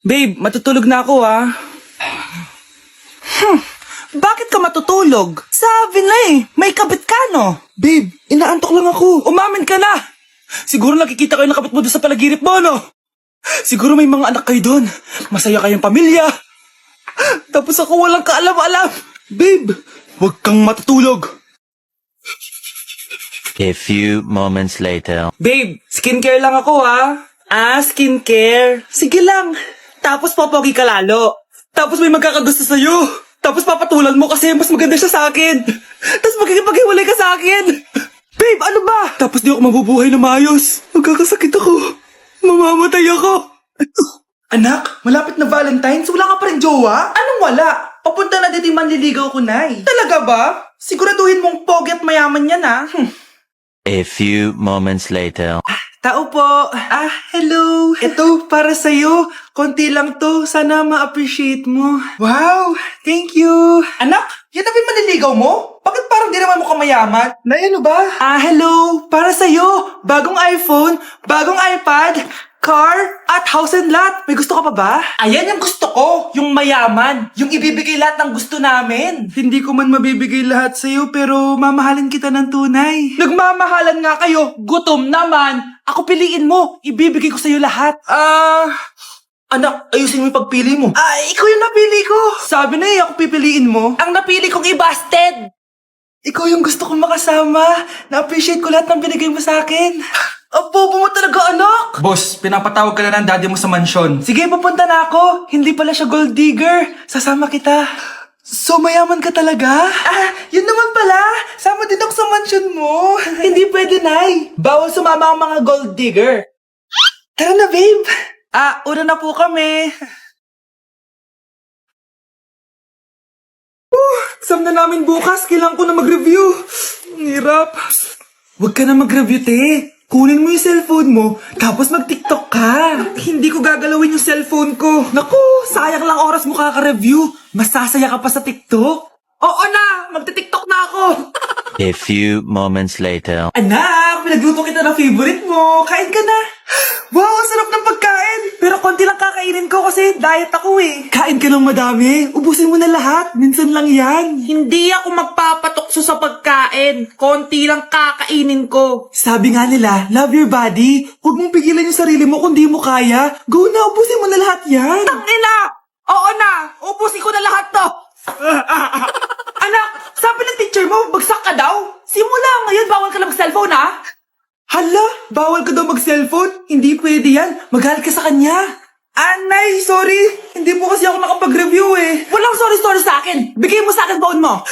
Babe, matutulog na ako Bakit ka matutulog? Sabi na may kabit ka no? Babe, inaantok lang ako. Umamin ka na! Siguro nakikita ko yung nakabit mo doon sa palaginip mo, no? Siguro may mga anak kayo doon. Masaya kayong pamilya. Tapos ako walang kaalam-alam. Babe, huwag kang matutulog. A few moments later. Babe, skincare lang ako skincare. Sige lang. Tapos popogi ka lalo. Tapos may magkakagusto sa'yo. Tapos papatulan mo kasi mas maganda siya sa akin. Tapos magkikipaghiwalay ka sa akin. Babe, ano ba? Tapos di ako mabubuhay na maayos. Magkakasakit ako. Mamamatay ako. Anak, malapit na Valentine's, wala ka pa rin jowa? Anong wala? Papunta na din yung manliligaw ko, Nay. Talaga ba? Siguraduhin mong pogi at mayaman yan, A few moments later. Tao po. Hello. Ito, para sa'yo. Konti lang to. Sana ma-appreciate mo. Wow, thank you. Anak, yan na ba yung manliligaw mo? Bakit parang di naman mo kamayaman? Nay, ano ba? Hello. Para sa'yo. Bagong iPhone, bagong iPad, car, at house and lot. May gusto ka pa ba? Ayan yung gusto ko. Yung mayaman. Yung ibibigay lahat ng gusto namin. Hindi ko man mabibigay lahat sa'yo pero mamahalin kita ng tunay. Nagmamahalan nga kayo. Gutom naman. Ako piliin mo. Ibibigay ko sa'yo lahat. Anak, ayusin mo yung pagpili mo. Ikaw yung napili ko. Sabi na ako pipiliin mo. Ang napili kong i-busted. Ikaw yung gusto kong makasama. Na-appreciate ko lahat ng binigay mo sa akin. Bobo mo talaga, anak! Boss, pinapatawag ka na ng daddy mo sa mansyon. Sige, papunta na ako. Hindi pala siya gold digger. Sasama kita. So, mayaman ka talaga? Yun naman pala. Sama din ako sa mansyon mo. Hindi pwede, Nay. Bawal sumama ang mga gold digger. Tara na, babe. Una na po kami. Exam na namin bukas. Kailangan ko na mag-review. Ang hirap. Huwag ka na mag-review, te. Kunin mo yung cellphone mo, tapos mag-TikTok ka. Hindi ko gagalawin yung cellphone ko. Naku, sayang lang oras mo kaka-review. Masasaya ka pa sa TikTok. Oo na, magti-TikTok na ako. A few moments later. Anak, pinagluto kita ng favorite mo. Kain ka na. Wow, ang sarap ng pagkain. Pero konti lang kakainin ko kasi diet ako Kain ka ng madami. Ubusin mo na lahat. Minsan lang yan. Hindi ako magpapatukso sa pagkain. Konti lang kakainin ko. Sabi nga nila, love your body. Huwag mong pigilan yung sarili mo kung di mo kaya. Go na, ubusin mo na lahat yan. Tangina! Oo na, ubusin ko na lahat to. Anak, sabi ng teacher mo, bagsak ka daw. Simula ngayon, bawal ka na mag-cellphone Hala, bawal ka daw mag-cellphone? Hindi pwede yan. Magalit ka sa kanya. Nay, sorry. Hindi po kasi ako nakapag-review Walang sorry sa akin. Bigay mo sa akin phone mo.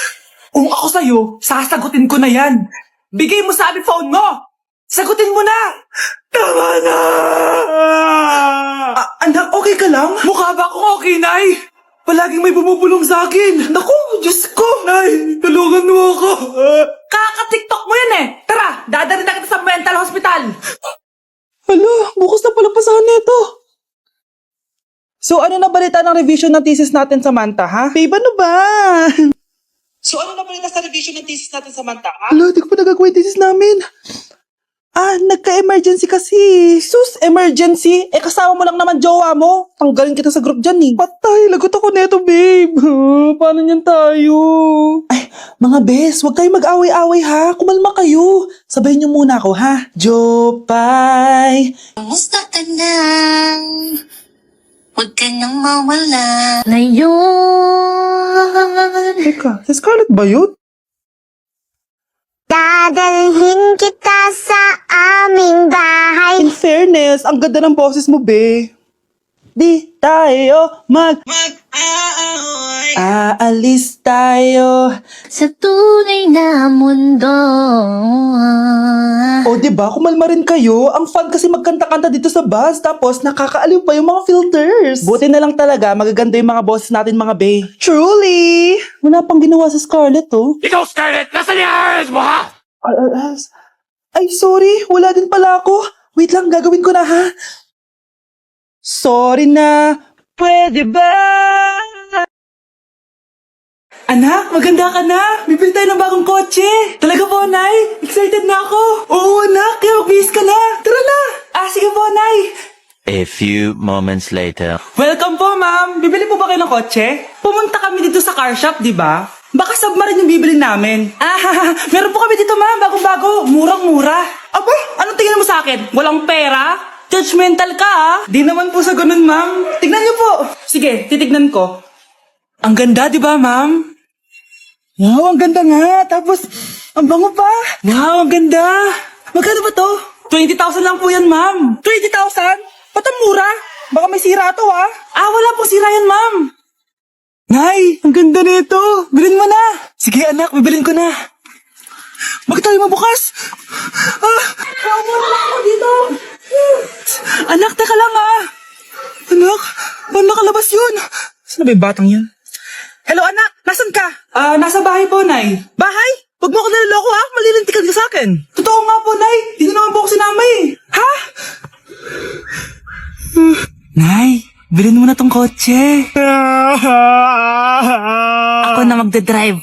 Kung ako sa'yo, sasagutin ko na yan. Bigay mo sa akin phone mo. Sagutin mo na. Tama na. Anak, okay ka lang? Mukha ba akong okay, Nay? Palaging may bumubulong sa akin. Naku, Diyos ko. Nay, tulungan mo ako. Kaka-TikTok mo yan Tara, dadalhin na kita sa mental hospital. Hala, bukas na pala pasahan nito. So, ano na balita ng revision ng thesis natin, Samantha, Babe, ano ba? So, ano na balita sa revision ng thesis natin, Samantha, Hala, di ko pa nagagawa yung thesis namin. Nagka-emergency kasi. Sus, emergency? Kasama mo lang naman jowa mo. Tanggalin kita sa group dyan Patay, lagot ako neto, babe. Paano niyan tayo? Ay, mga bes, huwag kayo mag-away-away Kumalma kayo. Sabayin niyo muna ako Jopay. Kumusta ka na? Huwag ka nang mawala. Teka, si Scarlett ba yun? Dadalhin kita sa aming bahay. In fairness, ang ganda ng boses mo, be. Di tayo mag-aaway. Aalis tayo Sa tunay na mundo. O diba, kumalma rin kayo. Ang fun kasi magkanta-kanta dito sa bus. Tapos nakakaaliw pa yung mga filters. Buti na lang talaga, magaganda yung mga boses natin, mga be. Truly! Wala pang ginawa sa Scarlett, Ikaw, Scarlett! Nasaan yung ayos mo, ha? Ay, sorry. Wala din pala ako. Wait lang, gagawin ko na, Sorry na. Pwede ba? Anak, maganda ka na. Bibili tayo ng bagong kotse. Talaga po, Nay? Excited na ako. Oo, anak. Kaya mag-bihis ka na. Tara na. Sige po, Nay. A few moments later. Welcome po, ma'am. Bibili po ba kayo ng kotse? Pumunta kami dito sa car shop, di ba? Baka submarine yung bibili namin. Meron po kami dito, ma'am. Bagong-bago. Murang-mura. Aba, anong tingin mo sa akin? Walang pera? Judgmental ka, ah. Di naman po sa ganun, ma'am. Tignan niyo po. Sige, titignan ko. Ang ganda, di ba, ma'am? Wow, ang ganda nga. Tapos, ang bango pa. Wow, ang ganda. Magkano ba to? 20,000 lang po yan, ma'am. 20,000? Ba't ang mura? Baka may sira to, ah. Wala pong sira yan, ma'am. Nay, ang ganda nito. Bilhin mo na. Sige, anak, bibilin ko na. Bakit tayo mabukas? Mura lang ako dito. Anak, teka lang, ah. Anak, paano nakalabas yun? Saan na ba yung batang yan? Hello, anak. Nasaan ka? Nasa bahay po, Nay. Bahay? Huwag mo ako naloloko, ha? Malilintikan ka sa akin. Totoo nga po, Nay. Hindi naman po ako sinama, eh. Ha? Nay, bilhin mo na tong kotse. Ako na magdadrive.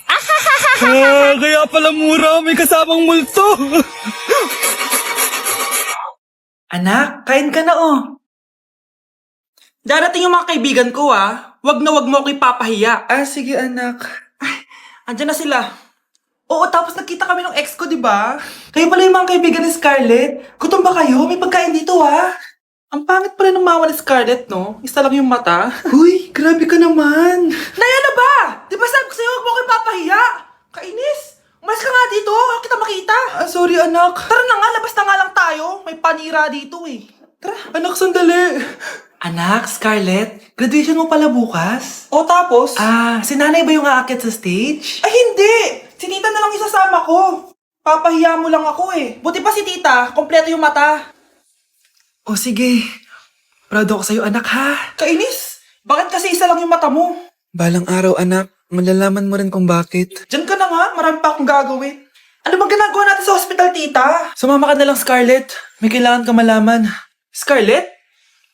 Kaya pala mura. May kasamang multo. Anak, kain ka na, oh. Darating yung mga kaibigan ko, ah. Wag na wag mo ako ipapahiya. Sige, anak. Andyan na sila. Oo, tapos nakita kami ng ex ko, di ba? Kayo pala yung mga kaibigan ni Scarlett. Gutom ba kayo? May pagkain dito, ah. Ang pangit pala ng mama ni Scarlett, no? Isa lang yung mata. Uy, grabe ka naman. Naya na ba? Di ba sabi ko sa'yo, huwag mo ko ipapahiya? Kainis. Umalis ka nga dito. Huwag kita makita. Sorry, anak. Tara na nga, labas na nga lang tayo. May panira dito, eh. Tara. Anak, sandali. Anak, Scarlett, graduation mo pala bukas? O tapos? Si nanay ba yung aakyat sa stage? Ay, hindi! Si tita na lang isasama ko. Papahiya mo lang ako eh. Buti pa si tita, kompleto yung mata. O sige, proud ako sa'yo anak ha. Kainis, bakit kasi isa lang yung mata mo? Balang araw anak, malalaman mo rin kung bakit. Diyan ka na nga, marami pa akong gagawin. Ano bang ginagawa natin sa hospital, tita? Sumama ka na lang, Scarlett. May kailangan ka malaman. Scarlett?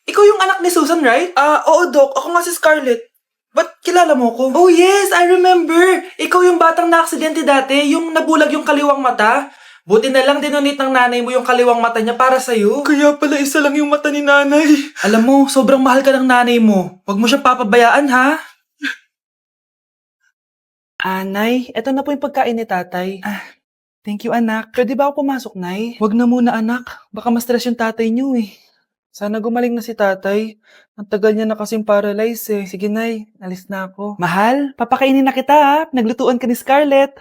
Ikaw yung anak ni Susan, right? Oo, Doc. Ako nga si Scarlett. Ba't kilala mo ko? Oh, yes. I remember. Ikaw yung batang na-aksidente dati. Yung nabulag yung kaliwang mata. Buti na lang dinonate ng nanay mo yung kaliwang mata niya para sa'yo. Kaya pala isa lang yung mata ni nanay. Alam mo, sobrang mahal ka ng nanay mo. Huwag mo siya papabayaan, ha? Nay, eto na po yung pagkain ni tatay. Thank you, anak. Pwede ba ako pumasok, Nay? Huwag na muna, anak. Baka ma-stress yung tatay niyo, eh. Sana gumaling na si tatay. Ang tagal niya na kasing paralyze eh. Sige, Nay. Alis na ako. Mahal, papakainin na kita ha. Naglutuan ka ni Scarlett.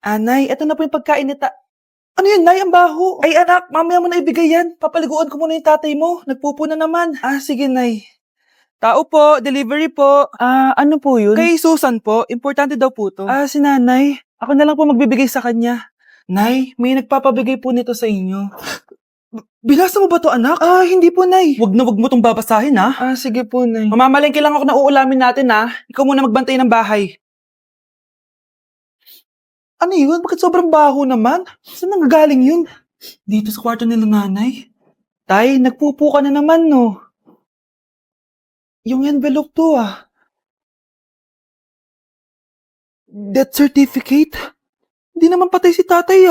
Nay, eto na po yung pagkain ni Ano yun, Nay? Ang baho. Ay, anak, mamaya mo na ibigay yan. Papaliguan ko muna yung tatay mo. Nagpupo na naman. Sige, Nay. Tao po, delivery po. Ano po yun? Kay Susan po. Importante daw po to. Si nanay. Ako na lang po magbibigay sa kanya. Nay, may nagpapabigay po nito sa inyo. Binasa mo ba to, anak? Hindi po, Nay. Wag na wag mo tong babasahin, ha? Sige po, Nay. Mamamalengke lang ako na uulamin natin, ha? Ikaw muna magbantay ng bahay. Ano yun? Bakit sobrang baho naman? Saan nanggagaling yun? Dito sa kwarto nila nanay. Tay, nagpupo ka na naman, no? Yung envelope to, Death certificate? Hindi naman patay si tatay,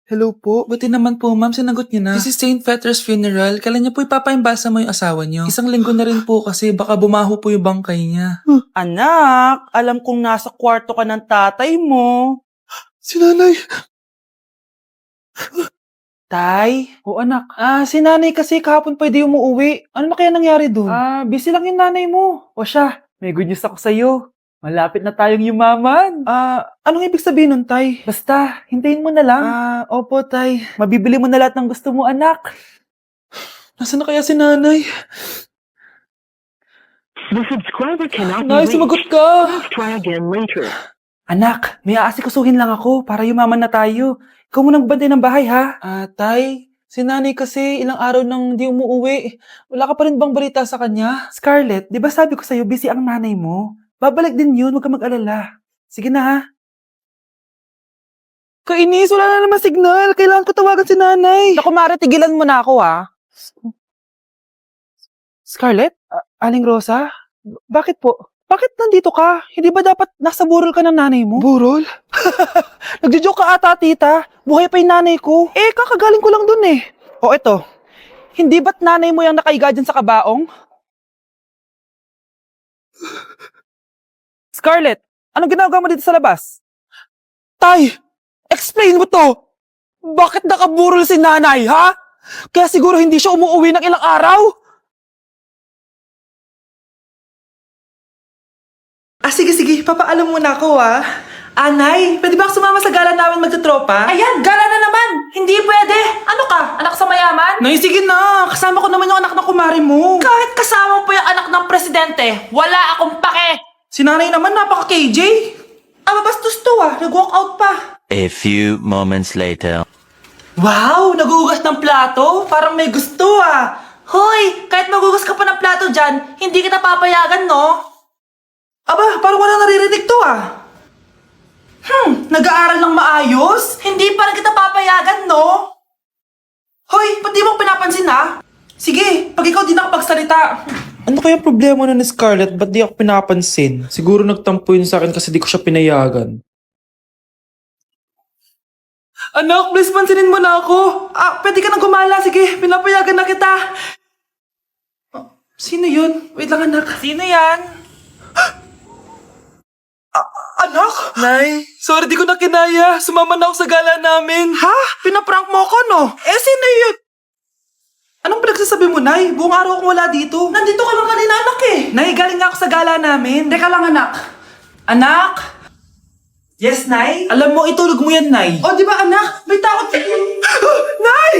Hello po. Buti naman po, ma'am. Sinagot niyo na. This is St. Peter's Funeral. Kailan niyo po ipapaimbasa mo yung asawa niyo? Isang linggo na rin po kasi baka bumaho po yung bangkay niya. Anak, alam kong nasa kwarto ka ng tatay mo. Si nanay. Tay? O anak. Si nanay kasi kahapon pwede umuwi. Ano na kaya nangyari doon? Busy lang yung nanay mo. O siya, may good news ako sa'yo. Malapit na tayong yumaman. Anong ibig sabihin nun, Tay? Basta, hintayin mo na lang. Opo, Tay. Mabibili mo na lahat ng gusto mo, anak. Nasaan na kaya si nanay? The subscriber cannot be Nay, reached. sumagot ka. Please try again later. Anak, may aasikusuhin lang ako para yumaman na tayo. Ikaw muna magbantay ng bahay, ha? Tay, si nanay kasi ilang araw nang di umuwi. Wala ka pa rin bang balita sa kanya? Scarlett, di ba sabi ko sa'yo busy ang nanay mo? Babalik din yun, huwag ka mag-alala. Sige na, ha? Kainis, wala na naman signal. Kailangan ko tawagan si nanay. Naku, Mare, tigilan mo na ako, ha? Scarlett? Aling Rosa? Bakit po? Bakit nandito ka? Hindi ba dapat nasa burol ka ng nanay mo? Burol? Nagjo-joke ka ata, tita. Buhay pa yung nanay ko. Kakagaling ko lang dun eh. O eto, hindi ba't nanay mo yung nakaiga dyan sa kabaong? Scarlett, anong ginagawa mo dito sa labas? Tay, explain mo to! Bakit nakaburol si nanay, ha? Kaya siguro hindi siya umuwi ng ilang araw? Sige, papaalam muna ako, Anay, pwede ba ako sumama sa gala namin magtutropa? Ayan, gala na naman! Hindi pwede! Ano ka? Anak sa mayaman? Nay, sige na. Kasama ko naman yung anak ng kumari mo. Kahit kasama mo pa yung anak ng presidente, wala akong pake! Si nanay naman, napaka-KJ. Bastos to, nag-walk out pa. A few moments later. Wow! Nagugas ng plato? Parang may gusto Hoy! Kahit magugas ka pa ng plato dyan, hindi kita papayagan, no? Parang wala naririnig to, Nag-aaral ng maayos? Hindi pa rin kita papayagan, no? Hoy, ba't di mo ko pinapansin, Sige, pag ikaw di nakapagsalita. Ano kaya problema na ni Scarlett? Ba't di ako pinapansin? Siguro nagtampo yun sa akin kasi di ko siya pinayagan. Anak, please pansinin mo na ako. Pwede ka nang gumala. Sige, pinapayagan na kita. Sino yun? Wait lang, anak. Sino yan? Anak? Nay, sorry di ko na kinaya. Sumama na ako sa gala namin. Ha? Pinaprank mo ako, no? Sino yun? Anong pinagsasabi mo, Nay? Buong araw akong wala dito. Nandito ka lang kanina, anak Nay, galing nga ako sa gala namin. Teka lang, anak. Anak? Yes, Nay? Alam mo, itulog mo yan, Nay. O, di ba, anak? May takot ka. Nay!